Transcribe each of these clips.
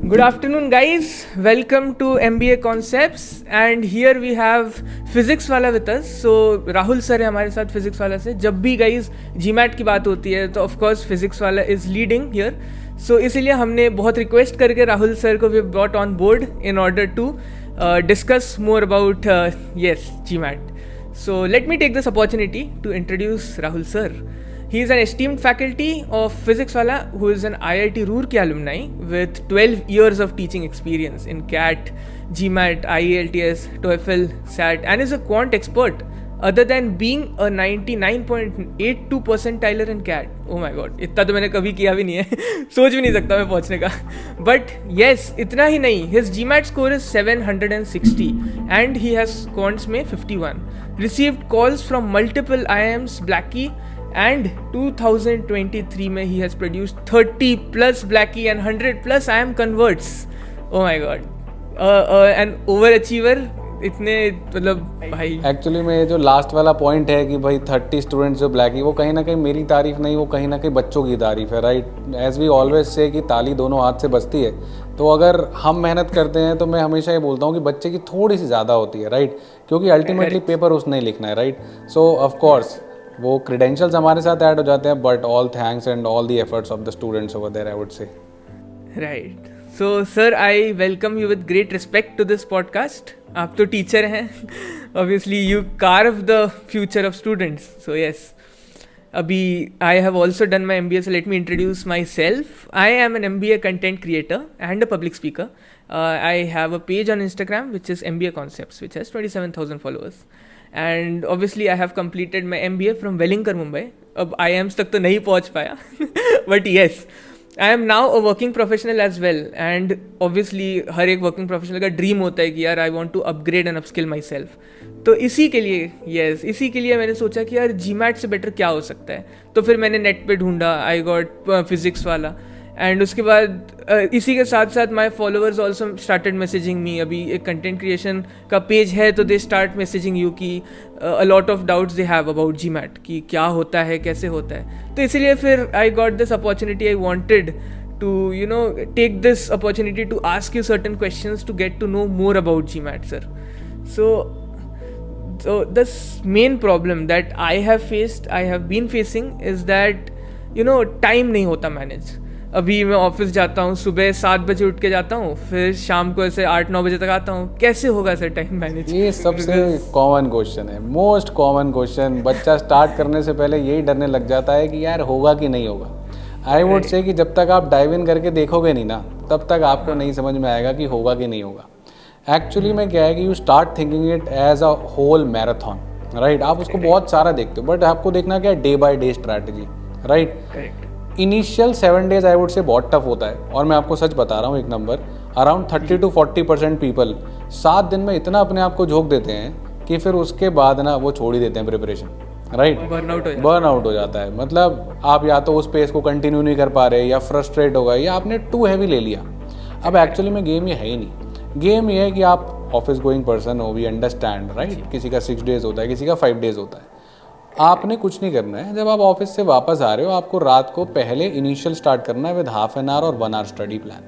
Good afternoon, guys. Welcome to MBA Concepts, and here we have physics वाला with us. So Rahul sir है हमारे साथ physics वाला से. जब भी guys GMAT की बात होती है तो of course physics वाला is leading here. So इसीलिए हमने बहुत request करके राहुल सर को we brought on board in order to discuss more about GMAT. So let me take this opportunity to introduce Rahul sir. He is an esteemed faculty of Physics Wala who is an IIT Roorkee alumni with 12 years of teaching experience in CAT, GMAT, IELTS, TOEFL, SAT and is a quant expert other than being a 99.82 percentiler in CAT. Oh my god, इतना तो मैंने कभी किया भी नहीं है सोच भी नहीं सकता मैं पहुंचने का. But yes, इतना ही नहीं, his GMAT score is 760 and he has quants में 51. Received calls from multiple IIMs, Blackie, and 2023 में he has produced 30 plus Blackie and 100 plus IIM converts. Oh my god, an overachiever. इतने मतलब भाई actually में जो last वाला point है कि भाई 30 स्टूडेंट्स जो ब्लैकी, वो कहीं ना कहीं मेरी तारीफ नहीं, वो कहीं ना कहीं बच्चों की तारीफ है. Right, as we always say कि ताली दोनों हाथ से बजती है. तो अगर हम मेहनत करते हैं तो मैं हमेशा ये बोलता हूँ कि बच्चे की थोड़ी सी ज़्यादा होती है. राइट, क्योंकि अल्टीमेटली पेपर उसने ही लिखना है. राइट, सो ऑफकोर्स वो क्रेडेंशियल्स हमारे साथ ऐड हो जाते हैं, but all thanks and all the efforts of the students over there, I would say. Right. So sir, I welcome you with great respect to this podcast. आप तो teacher हैं, obviously you carve the future of students. So yes, अभी I have also done my MBA, so let me introduce myself. I am an MBA content creator and a public speaker. I have a page on Instagram which is MBA Concepts, which has 27,000 followers. And obviously I have completed my MBA from Wellinger, Mumbai. अब IIMs तक तो नहीं पहुँच पाया but yes, I am now a working professional as well. And obviously हर एक working professional का dream होता है कि यार I want to upgrade and upskill myself. तो इसी के लिए मैंने सोचा कि यार GMAT से बेटर क्या हो सकता है. तो फिर मैंने नेट पे ढूंढा, आई गॉट फिजिक्स वाला. एंड उसके बाद इसी के साथ साथ my followers also started messaging me. अभी एक कंटेंट क्रिएशन का पेज है तो दे स्टार्ट मैसेजिंग यू कि a lot of doubts they have about GMAT कि क्या होता है, कैसे होता है. तो इसीलिए फिर I got this opportunity. I wanted to take this opportunity to ask you certain questions to get to know more about GMAT, sir. So this main problem that I have been facing is that time नहीं होता manage. अभी मैं office जाता हूँ, सुबह 7 बजे उठ के जाता हूँ, फिर शाम को ऐसे 8-9 बजे तक आता हूँ. कैसे होगा सर टाइम मैनेज? ये सबसे कॉमन क्वेश्चन है, मोस्ट कॉमन क्वेश्चन. बच्चा स्टार्ट करने से पहले यही डरने लग जाता है कि यार होगा कि नहीं होगा. आई वुड से कि जब तक आप डाइव इन करके देखोगे नहीं ना, तब तक आपको नहीं समझ में आएगा कि होगा कि नहीं होगा. एक्चुअली में क्या है कि you start thinking it as a whole marathon. Right, आप उसको बहुत सारा देखते हो, बट आपको देखना क्या है, day by day strategy. Right, initial 7 days I would से बहुत टफ होता है. और मैं आपको सच बता रहा हूँ, एक नंबर अराउंड 30 to 40% पीपल 7 दिन में इतना अपने आप को झोंक देते हैं कि फिर उसके बाद ना वो छोड़ ही देते हैं प्रिपरेशन. राइट, बर्न आउट हो जाता है. मतलब आप या तो उस पेस को कंटिन्यू नहीं कर पा रहे, या फ्रस्ट्रेट हो गए, या आपने टू हैवी ले लिया. अब एक्चुअली में गेम ये है ही नहीं. गेम ये है कि आप ऑफिस गोइंग पर्सन हो, वी अंडरस्टैंड. राइट, किसी का 6 days होता है, किसी का 5 days होता है. आपने कुछ नहीं करना है. जब आप ऑफिस से वापस आ रहे हो, आपको रात को पहले इनिशियल स्टार्ट करना है विद हाफ एन आवर और 1 hour स्टडी प्लान.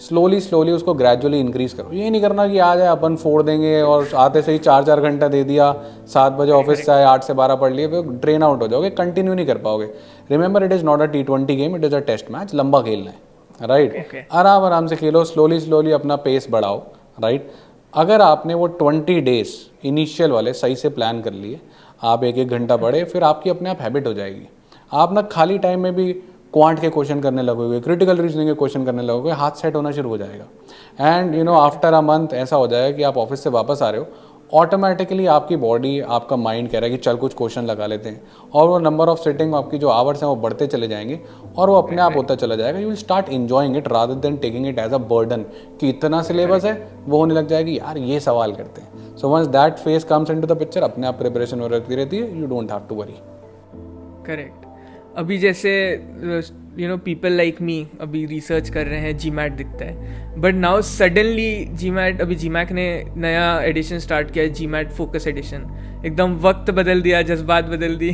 स्लोली उसको ग्रेजुअली इंक्रीज करो. ये नहीं करना कि आ जाए अपन फोड़ देंगे और आते से ही 4 घंटा दे दिया, 7 बजे ऑफिस से आए, 8 से 12 पढ़ लिए, फिर ड्रेन आउट हो जाओगे, कंटिन्यू नहीं कर पाओगे. Remember, it is not a T20 game, it is a test match. लंबा खेलना है. राइट, आराम से खेलो, स्लोली अपना पेस बढ़ाओ. राइट, अगर आपने वो 20 days इनिशियल वाले सही से प्लान कर लिए, आप 1-1 घंटा पढ़े, फिर आपकी अपने आप हैबिट हो जाएगी. आप ना खाली टाइम में भी क्वांट के क्वेश्चन करने लगोगे, क्रिटिकल रीजनिंग के क्वेश्चन करने लगोगे, हाथ सेट होना शुरू हो जाएगा. एंड आफ्टर अ मंथ ऐसा हो जाएगा कि आप ऑफिस से वापस आ रहे हो, ऑटोमेटिकली आपकी बॉडी, आपका माइंड कह रहा है कि चल कुछ क्वेश्चन लगा लेते हैं. और वो नंबर ऑफ सिटिंग, आपकी जो आवर्स हैं वो बढ़ते चले जाएंगे और वो अपने आप होता चला जाएगा. You will start enjoying it rather than taking it as a burden कि इतना सिलेबस है. वो होने लग जाएगी यार ये सवाल करते हैं. So once that phase comes into the picture, अपने आप प्रिपरेशन हो रहती है, you don't have to worry. Correct. अभी जैसे you know people like me अभी रिसर्च कर रहे हैं, जीमैट दिखता है, बट नाउ सडनली जीमैट, अभी जीमैक ने नया एडिशन स्टार्ट किया है, जीमैट फोकस एडिशन, एकदम वक्त बदल दिया, जज्बात बदल दी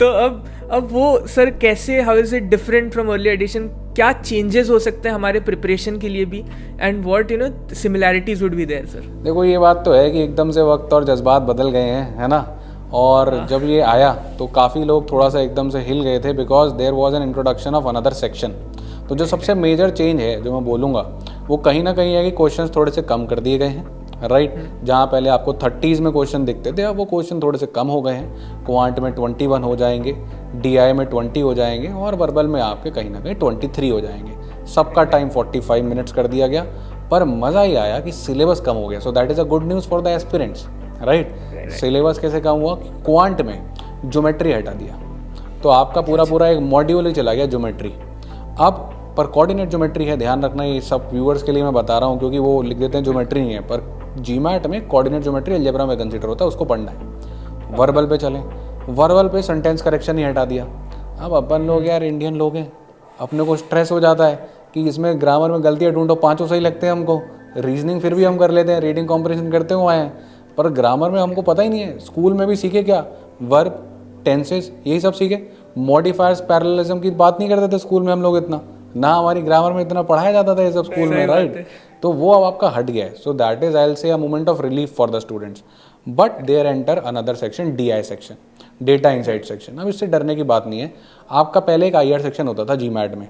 तो अब वो सर कैसे, how is it different from early edition, क्या चेंजेस हो सकते हैं हमारे प्रिपरेशन के लिए भी, and what you know similarities would be there sir? देखो ये बात तो है कि एकदम से वक्त और जज्बात बदल गए हैं, है ना। और जब ये आया तो काफ़ी लोग थोड़ा सा एकदम से हिल गए थे, because there was an introduction of another section. तो जो सबसे मेजर चेंज है जो मैं बोलूँगा वो कहीं ना कहीं है कि क्वेश्चंस थोड़े से कम कर दिए गए हैं, राइट। जहाँ पहले आपको 30s में क्वेश्चन दिखते थे, अब वो क्वेश्चन थोड़े से कम हो गए हैं। क्वांट में 21 हो जाएंगे, DI में 20 हो जाएंगे, और वर्बल में आपके कहीं ना कहीं 23 हो जाएंगे। सबका टाइम 45 मिनट्स कर दिया गया, पर मज़ा ही आया कि सिलेबस कम हो गया। So that is a good news for the aspirants, right. Syllabus कैसे कम हुआ? क्वांट में ज्योमेट्री हटा दिया, तो आपका पूरा एक मॉड्यूल ही चला गया ज्योमेट्री। अब पर कोऑर्डिनेट ज्योमेट्री है, ध्यान रखना, ये सब व्यूअर्स के लिए मैं बता रहा हूँ, क्योंकि वो लिख देते हैं ज्योमेट्री नहीं है, पर जीमैट में कोऑर्डिनेट ज्योमेट्री अलजेब्रा में कंसीडर होता है, उसको पढ़ना है। वर्बल पे चलें, वर्बल पे सेंटेंस करेक्शन ही हटा दिया। अब अपन लोग यार इंडियन लोग हैं, अपने को स्ट्रेस हो जाता है कि इसमें ग्रामर में गलतियाँ ढूंढो, पाँचों सही लगते हैं हमको, रीजनिंग फिर भी हम कर लेते हैं, रीडिंग कॉम्प्रिहेंशन करते हुए आए हैं, पर ग्रामर में हमको पता ही नहीं है। स्कूल में भी सीखे क्या? वर्ब, टेंसेस, यही सब सीखे। मॉडिफायर्स, पैरेललिज्म की बात नहीं करते थे स्कूल में हम लोग, इतना ना हमारी ग्रामर में इतना पढ़ाया जाता था ये सब स्कूल में, राइट। तो वो अब आपका हट गया है। So that is I will say a moment of relief for the students, but there enter another section, DI section, data insight section. अब इससे डरने की बात नहीं है। आपका पहले एक IR सेक्शन होता था जीमैट में,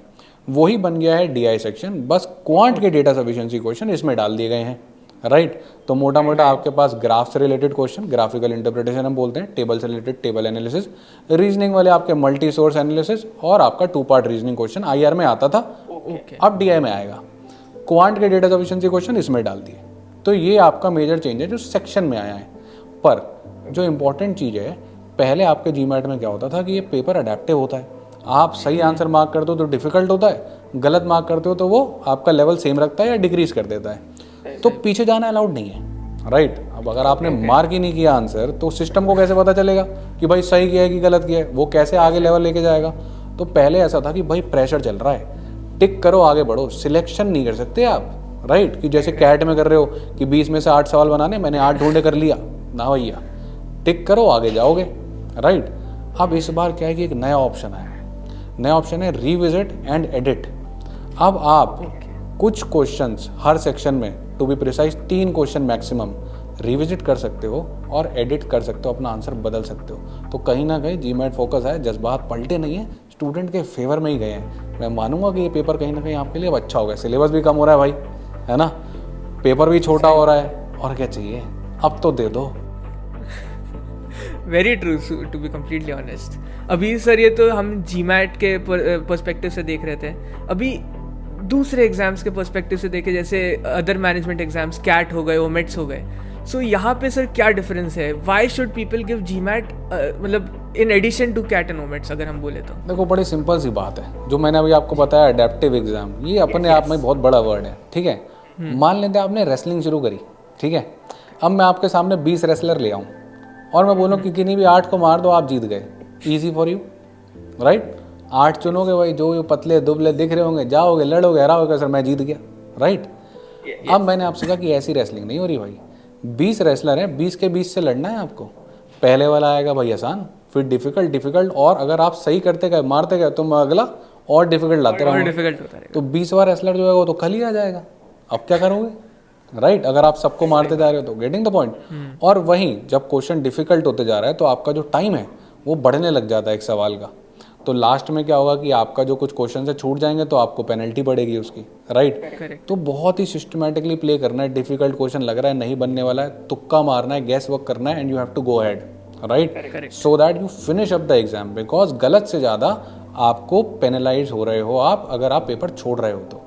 वही बन गया है DI सेक्शन, बस क्वांट के डेटा सफिशिएंसी क्वेश्चन इसमें डाल दिए गए हैं, राइट। तो मोटा मोटा आपके पास ग्राफ से रिलेटेड क्वेश्चन, ग्राफिकल इंटरप्रिटेशन हम बोलते हैं, टेबल से रिलेटेड टेबल एनालिसिस, रीजनिंग वाले आपके मल्टी सोर्स एनालिसिस, और आपका 2 पार्ट रीजनिंग क्वेश्चन IR में आता था, अब DI में आएगा। क्वांट के डेटा सफिशिएंसी क्वेश्चन इसमें डाल दिए। तो ये आपका मेजर चेंज है जो सेक्शन में आया है। पर जो इंपॉर्टेंट चीज़ है, पहले आपके जीमैट में क्या होता था कि ये पेपर अडेप्टिव होता है, आप सही आंसर मार्क करते हो तो डिफिकल्ट होता है, गलत मार्क करते हो तो वो आपका लेवल सेम रखता है या डिक्रीज कर देता है, तो पीछे जाना अलाउड नहीं है, राइट। अब अगर आपने मार्क ही नहीं किया आंसर, तो सिस्टम को कैसे पता चलेगा कि भाई सही किया है कि गलत किया है? वो कैसे आगे लेवल लेके जाएगा? तो पहले ऐसा था कि भाई प्रेशर चल रहा है, टिक करो आगे बढ़ो, सिलेक्शन नहीं कर सकते आप, राइट। कि जैसे कैट में कर रहे हो कि 20 में से 8 सवाल बनाने, मैंने 8 ढूंढे कर लिया ना भैया, टिक करो आगे जाओगे, राइट। अब इस बार क्या है कि एक नया ऑप्शन आया है, नया ऑप्शन है रिविजिट एंड एडिट। अब आप कुछ क्वेश्चंस हर सेक्शन में, to be precise 3 question maximum revisit कर सकते हो और एडिट कर सकते हो, अपना आंसर बदल सकते हो। तो कहीं ना कहीं जीमैट फोकस है, जज्बात पलटे नहीं है, स्टूडेंट के फेवर में ही गए हैं। मैं मानूंगा कि ये पेपर कहीं ना कहीं आपके लिए अच्छा हो गया। सिलेबस भी कम हो रहा है भाई, है ना, पेपर भी छोटा हो रहा है, और क्या चाहिए, अब तो दे दो। Very true, to be completely honest. अभी सर ये तो हम जीमैट के पर्सपेक्टिव से देख रहे थे, अभी दूसरे एग्जाम्स के पर्सपेक्टिव से देखे, जैसे अदर मैनेजमेंट एग्जाम्स, कैट हो गए, ओमेट्स हो गए, सो यहाँ पे सर क्या डिफरेंस है? Why should people give GMAT, मतलब in addition to CAT and OMETs, अगर हम बोले तो? देखो बड़ी सिंपल सी बात है, जो मैंने अभी आपको बताया अडेप्टिव एग्जाम, ये अपने आप में बहुत बड़ा वर्ड है, ठीक है। मान लेते हैं आपने रेसलिंग शुरू करी, ठीक है। अब मैं आपके सामने 20 रेसलर ले आऊँ और मैं बोलूँ कि किन्हीं भी 8 को मार दो, आप जीत गए, ईजी फॉर यू, राइट। 8 चुनोगे भाई, जो पतले दुबले दिख रहे होंगे, जाओगे, लड़ोगे, हराओगे, सर मैं जीत गया, राइट। अब मैंने आपसे कहा कि ऐसी रेसलिंग नहीं हो रही भाई, 20 रेसलर हैं, 20 के 20 से लड़ना है आपको। पहले वाला आएगा भाई आसान, फिर डिफिकल्ट, और अगर आप सही करते गए, मारते गए, तो मैं अगला और डिफिकल्ट लाते रहूँगा, तो 20वां रेसलर जो है वो तो कल ही आ जाएगा। अब क्या करोगे, राइट। अगर आप सबको मारते जा रहे हो तो गेटिंग द पॉइंट। और वहीं जब क्वेश्चन डिफिकल्ट होते जा रहा है तो आपका जो टाइम है वो बढ़ने लग जाता है एक सवाल का, तो लास्ट में क्या होगा कि आपका जो कुछ क्वेश्चन से छूट जाएंगे तो आपको पेनल्टी पड़ेगी उसकी, राइट। तो बहुत ही सिस्टमैटिकली प्ले करना है, डिफिकल्ट क्वेश्चन लग रहा है नहीं बनने वाला है, तुक्का मारना है, गैस वर्क करना है, and you have to go ahead, right, so that you finish up the exam, because गलत से ज़्यादा आपको पेनलाइज हो रहे हो आप, अगर आप पेपर छोड़ रहे हो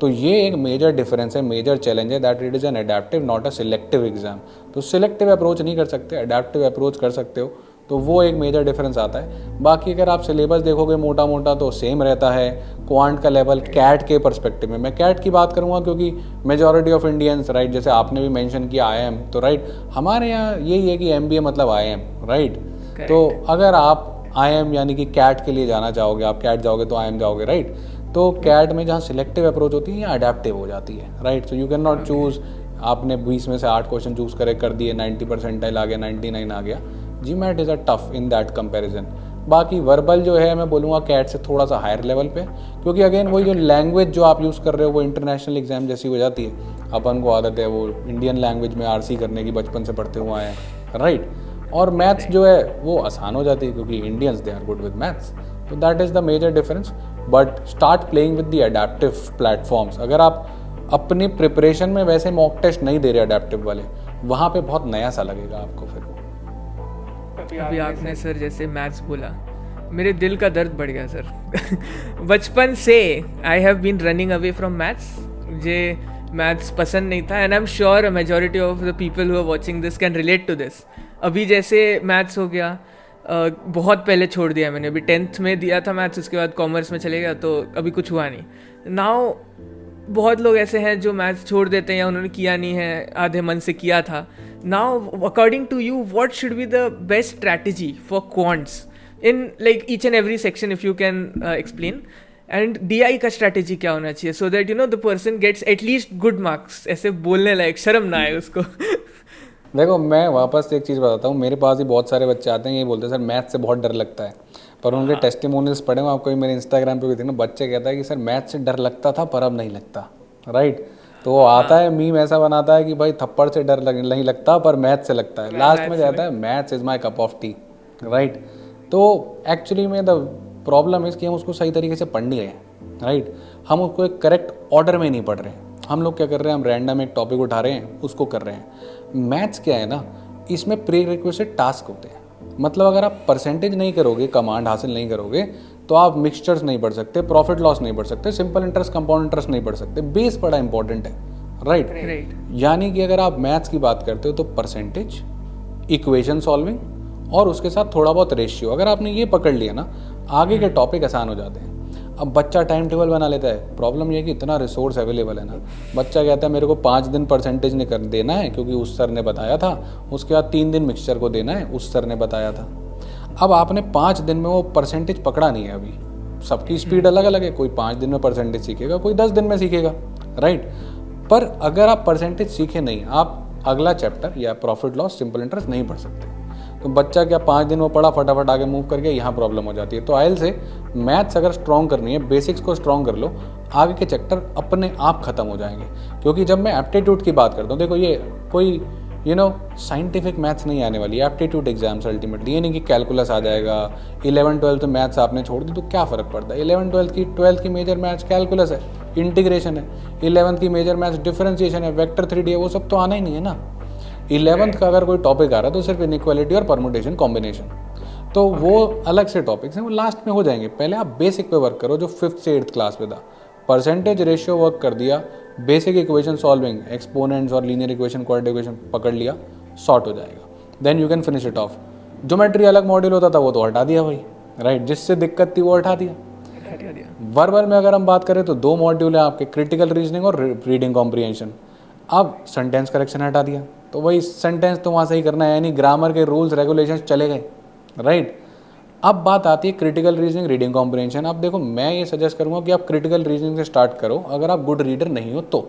तो ये एक मेजर डिफरेंस है, मेजर चैलेंज है, that it is an adaptive not a selective exam. तो सिलेक्टिव अप्रोच नहीं कर सकते, अडेप्टिव अप्रोच कर सकते हो, तो वो एक मेजर डिफरेंस आता है। बाकी अगर आप सिलेबस देखोगे मोटा मोटा तो सेम रहता है। क्वांट का लेवल कैट के पर्सपेक्टिव में, मैं कैट की बात करूँगा क्योंकि मेजॉरिटी ऑफ इंडियंस, राइट, जैसे आपने भी मेंशन किया IIM, तो राइट हमारे यहाँ यही है कि MBA मतलब IIM, राइट। तो अगर आप आई एम यानी कि कैट के लिए जाना चाहोगे, आप कैट जाओगे तो आई एम जाओगे, राइट। तो कैट में जहाँ सिलेक्टिव अप्रोच होती है, यहाँ अडेप्टिव हो जाती है, right. So you can not choose, आपने 20 में से 8 क्वेश्चन चूज़ कर दिए, 90% आ गया, 99 आ गया। GMAT is a tough in that comparison. बाकी वर्बल जो है मैं बोलूँगा कैट से थोड़ा सा हायर लेवल पे, क्योंकि अगेन वही जो लैंग्वेज जो आप यूज़ कर रहे हो वो इंटरनेशनल एग्जाम जैसी हो जाती है। अपन को आदत है वो इंडियन लैंग्वेज में आरसी करने की, बचपन से पढ़ते हुए आए हैं, राइट। और मैथ्स जो है वो आसान हो जाती है क्योंकि Indians they are good with maths. तो that is the major difference. But start playing with the adaptive platforms. अगर आप अपनी प्रिपरेशन में वैसे मॉक टेस्ट नहीं दे रहे अडेप्टिव वाले, वहाँ पे बहुत नया सा लगेगा आपको फिर। अभी आपने सर जैसे मैथ्स बोला, मेरे दिल का दर्द बढ़ गया सर। बचपन से I have been running away from maths. मुझे मैथ्स पसंद नहीं था, and I am sure a majority of the people who are watching this can relate to this. अभी जैसे मैथ्स हो गया, बहुत पहले छोड़ दिया मैंने, अभी 10th में दिया था मैथ्स, उसके बाद कॉमर्स में चले गया, तो अभी कुछ हुआ नहीं। नाउ बहुत लोग ऐसे हैं जो मैथ्स छोड़ देते हैं या उन्होंने किया नहीं है, आधे मन से किया था। Now according to you what should be the best strategy for quants in like each and every section, if you can explain. And DI का स्ट्रैटेजी क्या होना चाहिए so that you know the person gets at least good marks, ऐसे बोलने लायक शर्म ना आए उसको। देखो मैं वापस एक चीज़ बताता हूँ, मेरे पास ही बहुत सारे बच्चे आते हैं, ये बोलते हैं सर मैथ से बहुत डर लगता है, पर उनके टेस्टिमोनियल्स पढ़े हो आपको, मेरे इंस्टाग्राम पे भी देखना, बच्चे कहता है कि सर मैथ से डर लगता था पर अब नहीं लगता, राइट। तो वो आता है मीम ऐसा बनाता है कि भाई थप्पड़ से डर नहीं लगता पर मैथ से लगता है, लास्ट में जाता है maths is my cup of T, right. तो एक्चुअली में द प्रॉब्लम इज़ कि हम उसको सही तरीके से पढ़ नहीं रहे हैं, राइट। हम उसको एक करेक्ट ऑर्डर में नहीं पढ़ रहे हैं। हम लोग क्या कर रहे हैं, हम रैंडम एक टॉपिक उठा रहे हैं उसको कर रहे हैं। मैथ्स क्या है ना, इसमें प्री रिक्वेस्टेड टास्क होते हैं। मतलब अगर आप परसेंटेज नहीं करोगे, कमांड हासिल नहीं करोगे, तो आप मिक्सचर्स नहीं पढ़ सकते, प्रॉफिट लॉस नहीं पढ़ सकते, सिंपल इंटरेस्ट कंपाउंड इंटरेस्ट नहीं पढ़ सकते। बेस बड़ा इंपॉर्टेंट है, राइट। यानी कि अगर आप मैथ्स की बात करते हो तो परसेंटेज, इक्वेशन सॉल्विंग और उसके साथ थोड़ा बहुत रेशियो, अगर आपने ये पकड़ लिया ना, आगे के टॉपिक आसान हो जाते हैं। अब बच्चा टाइम टेबल बना लेता है, प्रॉब्लम ये है कि इतना रिसोर्स अवेलेबल है ना, बच्चा कहता है मेरे को 5 दिन परसेंटेज ने कर देना है क्योंकि उस सर ने बताया था, उसके बाद 3 दिन मिक्सचर को देना है, उस सर ने बताया था। अब आपने 5 दिन में वो परसेंटेज पकड़ा नहीं है। अभी सबकी स्पीड अलग अलग है, कोई 5 दिन में परसेंटेज सीखेगा, कोई 10 दिन में सीखेगा, राइट। पर अगर आप परसेंटेज सीखे नहीं, आप अगला चैप्टर या प्रॉफिट लॉस, सिंपल इंटरेस्ट नहीं पढ़ सकते। तो बच्चा क्या 5 दिन में पढ़ा, फटाफट आगे मूव कर गया, यहाँ प्रॉब्लम हो जाती है। तो आयल से मैथ्स अगर स्ट्रॉन्ग करनी है, बेसिक्स को स्ट्रॉन्ग कर लो, आगे के चैप्टर अपने आप खत्म हो जाएंगे। क्योंकि जब मैं एप्टीट्यूड की बात करता हूँ, देखो ये कोई साइंटिफिक मैथ्स नहीं आने वाली, एप्टीट्यूड एग्जाम्स अल्टीमेटली, ये नहीं कि कैलकुलस आ जाएगा। 11th-12th में मैथ्स आपने छोड़ दी तो क्या फ़र्क पड़ता है। 11th-12th की मेजर मैथ्स कैलकुलस है, इंटीग्रेशन है। 11th की मेजर मैथ्स डिफरेंशिएशन है, वेक्टर 3D है, वो सब तो आना ही नहीं है ना। 11th का अगर कोई टॉपिक आ रहा है तो सिर्फ इनइक्वालिटी और परमुटेशन कॉम्बिनेशन, तो वो अलग से टॉपिक्स हैं, वो लास्ट में हो जाएंगे। पहले आप बेसिक पे वर्क करो, जो 5th से 8th क्लास में था। परसेंटेज रेशियो वर्क कर दिया, बेसिक इक्वेशन सॉल्विंग, एक्सपोनेंट्स और लीनियर इक्वेशन, क्वाड्रेटिक इक्वेशन पकड़ लिया, सॉर्ट हो जाएगा, then you can finish it off. Geometry अलग मॉड्यूल होता था, वो तो हटा दिया भाई, राइट। जिससे दिक्कत थी वो हटा दिया। वर्बल में अगर हम बात करें तो 2 मॉड्यूल है आपके, क्रिटिकल रीजनिंग और रीडिंग कॉम्प्रिहेंशन। अब सेंटेंस करेक्शन हटा दिया, तो वही सेंटेंस तो वहाँ सही करना है, यानी ग्रामर के रूल्स रेगुलेशंस चले गए, राइट। अब बात आती है क्रिटिकल रीजनिंग, रीडिंग कॉम्प्रिहेंशन। अब देखो मैं ये सजेस्ट करूँगा कि आप क्रिटिकल रीजनिंग से स्टार्ट करो, अगर आप गुड रीडर नहीं हो तो।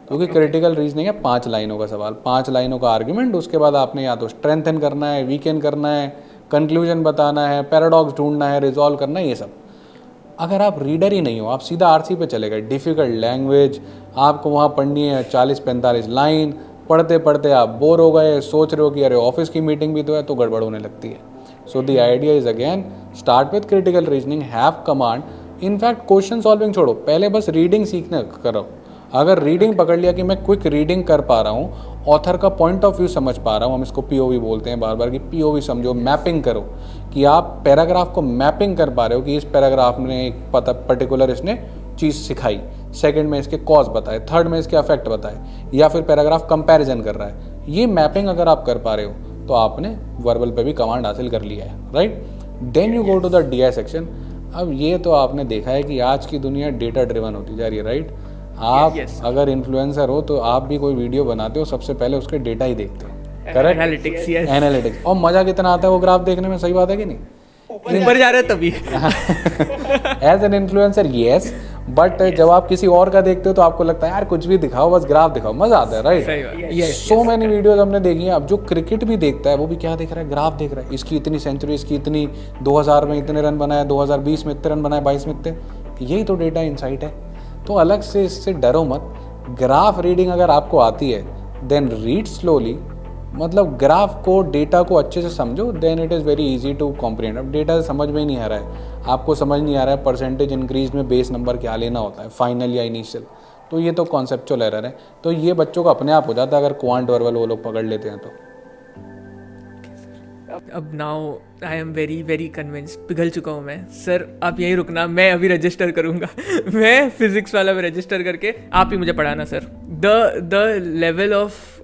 क्योंकि क्रिटिकल रीजनिंग है 5 लाइनों का सवाल, 5 लाइनों का आर्ग्यूमेंट, उसके बाद आपने या तो स्ट्रेंथन करना है, वीकेन करना है, कंक्लूजन बताना है, पैराडॉक्स ढूंढना है, रिजॉल्व करना है, ये सब। अगर आप रीडर ही नहीं हो, आप सीधा आरसी पे चले गए, डिफ़िकल्ट लैंग्वेज, आपको वहाँ पढ़नी है 40-45 लाइन, पढ़ते पढ़ते आप बोर हो गए, सोच रहे हो कि अरे ऑफिस की मीटिंग भी तो है, तो गड़बड़ होने लगती है। So the idea is again start with critical reasoning, have command. In fact question solving छोड़ो, पहले बस रीडिंग सीखना करो। अगर रीडिंग पकड़ लिया कि मैं क्विक रीडिंग कर पा रहा हूँ, ऑथर का पॉइंट ऑफ व्यू समझ पा रहा हूँ, हम इसको POV बोलते हैं बार बार कि POV समझो, मैपिंग करो कि आप पैराग्राफ को मैपिंग कर पा रहे हो कि इस पैराग्राफ में एक पर्टिकुलर इसने चीज़ सिखाई, सेकंड में इसके कॉज बताए, थर्ड में इसके अफेक्ट बताए, या फिर पैराग्राफ कंपैरिजन कर रहा है। ये मैपिंग अगर आप कर पा रहे हो तो आपने वर्बल पे भी कमांड हासिल कर लिया है, right. Then you go to the DI section. अब ये तो आपने देखा है कि आज की दुनिया डेटा ड्रिवन होती जा रही है, राइट। आप अगर इन्फ्लुएंसर हो तो आप भी कोई वीडियो बनाते हो, सबसे पहले उसके डेटा ही देखते हो, करेक्ट, एनालिटिक्स। और मज़ा कितना आता है वो ग्राफ देखने में, सही बात है कि नहीं। ऊपर जा रहा है तभी। As an influencer yes, but जब आप किसी और का देखते हो तो आपको लगता है यार कुछ भी दिखाओ, बस ग्राफ दिखाओ, मजा आता है, राइट? सो मैनी वीडियोस हमने देखी हैं। अब जो क्रिकेट भी देखता है वो भी क्या देख रहा है? ग्राफ देख रहा है, इसकी इतनी सेंचुरी, इसकी इतनी, 2000 में इतने रन बनाए, 2020 में इतने रन बनाए, 22 में इतने। यही तो डेटा इंसाइट है। तो अलग से इससे डरो मत। ग्राफ रीडिंग अगर आपको आती है देन रीड स्लोली, मतलब ग्राफ को, डेटा को अच्छे से समझो, then it is very easy to comprehend. अब डेटा समझ में ही नहीं आ रहा है, आपको समझ नहीं आ रहा है परसेंटेज इंक्रीज में बेस नंबर क्या लेना होता है, फाइनल या इनिशियल, तो ये तो कॉन्सेप्चुअल एरर है। तो ये बच्चों का अपने आप हो जाता है अगर क्वांट वर्बल वो लोग पकड़ लेते हैं तो। अब now I am very very convinced, पिघल चुका हूँ मैं। सर आप यहीं रुकना, मैं अभी रजिस्टर करूँगा। मैं फिजिक्स वाला में रजिस्टर करके आप ही मुझे पढ़ाना sir. The level of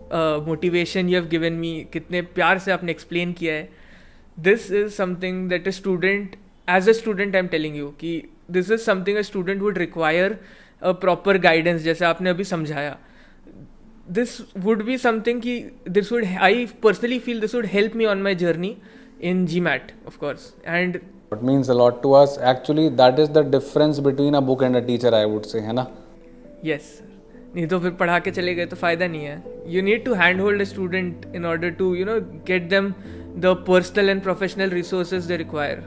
motivation you have given me, कितने प्यार से आपने एक्सप्लेन किया है, this is something that a student, as a student I am telling you कि this is something a student would require a proper guidance, जैसे आपने अभी समझाया। this would be something ki this would, I personally feel this would help me on my journey in GMAT, of course, and it means a lot to us actually. That is the difference between a book and a teacher, I would say, है ना? yes, नहीं तो फिर पढ़ा के चले गए तो फायदा नहीं है। you need to handhold a student in order to, you know, get them the personal and professional resources they require.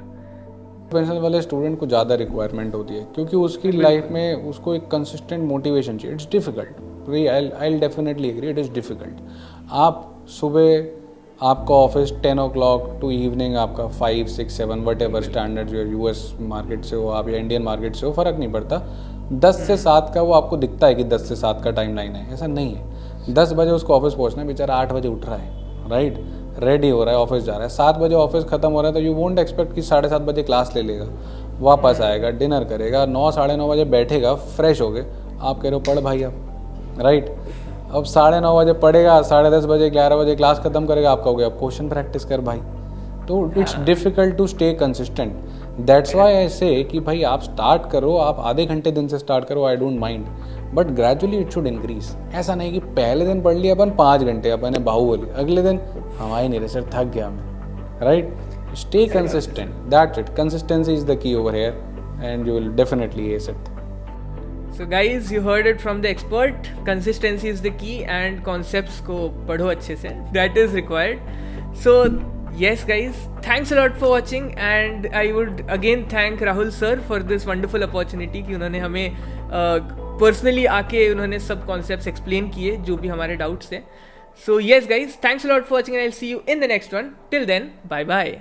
Professional वाले स्टूडेंट को ज़्यादा रिक्वायरमेंट होती है क्योंकि उसकी लाइफ में उसको एक कंसिस्टेंट मोटिवेशन चाहिए। It's difficult, I definitely agree, it is difficult. आप सुबह आपका ऑफिस 10 o'clock टू इवनिंग आपका 5, 6, 7 वट एवर स्टैंडर्ड, जो यूएस मार्केट से हो आप या इंडियन मार्केट से हो, फ़र्क नहीं पड़ता। 10 से 7 का वो आपको दिखता है कि 10 से 7 का टाइम लाइन है, ऐसा नहीं है। 10 बजे उसको ऑफिस पहुँचना है, बेचारा 8 बजे उठ रहा है, राइट, रेडी हो रहा है, ऑफिस जा रहा है, 7 बजे ऑफिस खत्म हो रहा है, तो यू वोंट एक्सपेक्ट कि 7:30 बजे क्लास ले लेगा, वापस आएगा, डिनर करेगा, 9, 9:30 बजे बैठेगा फ्रेश हो गए, आप कह रहे हो पढ़ भाई अब, राइट। अब 9:30 बजे पढ़ेगा, 10:30 बजे 11 बजे क्लास खत्म करेगा, आपका हो गया अब क्वेश्चन प्रैक्टिस कर भाई। तो it's difficult to stay consistent. That's why I say कि भाई आप स्टार्ट करो, आप आधे घंटे दिन से स्टार्ट करो, I don't mind, but gradually it should increase. ऐसा नहीं कि पहले दिन पढ़ लिया अपन 5 घंटे, अपन ने बाहुबली, अगले दिन हमारी नहीं रहे सर, थक गया मैं, right. Stay consistent, that's it, consistency is the key over here and you will definitely S it. So guys, you heard it from the expert. Consistency is the key and concepts को पढ़ो अच्छे से. That is required. So yes guys, thanks a lot for watching and I would again thank Rahul sir for this wonderful opportunity कि उन्होंने हमें personally आके उन्होंने सब concepts explain किए जो भी हमारे doubts थे. So yes guys, thanks a lot for watching and I'll see you in the next one. Till then, bye bye.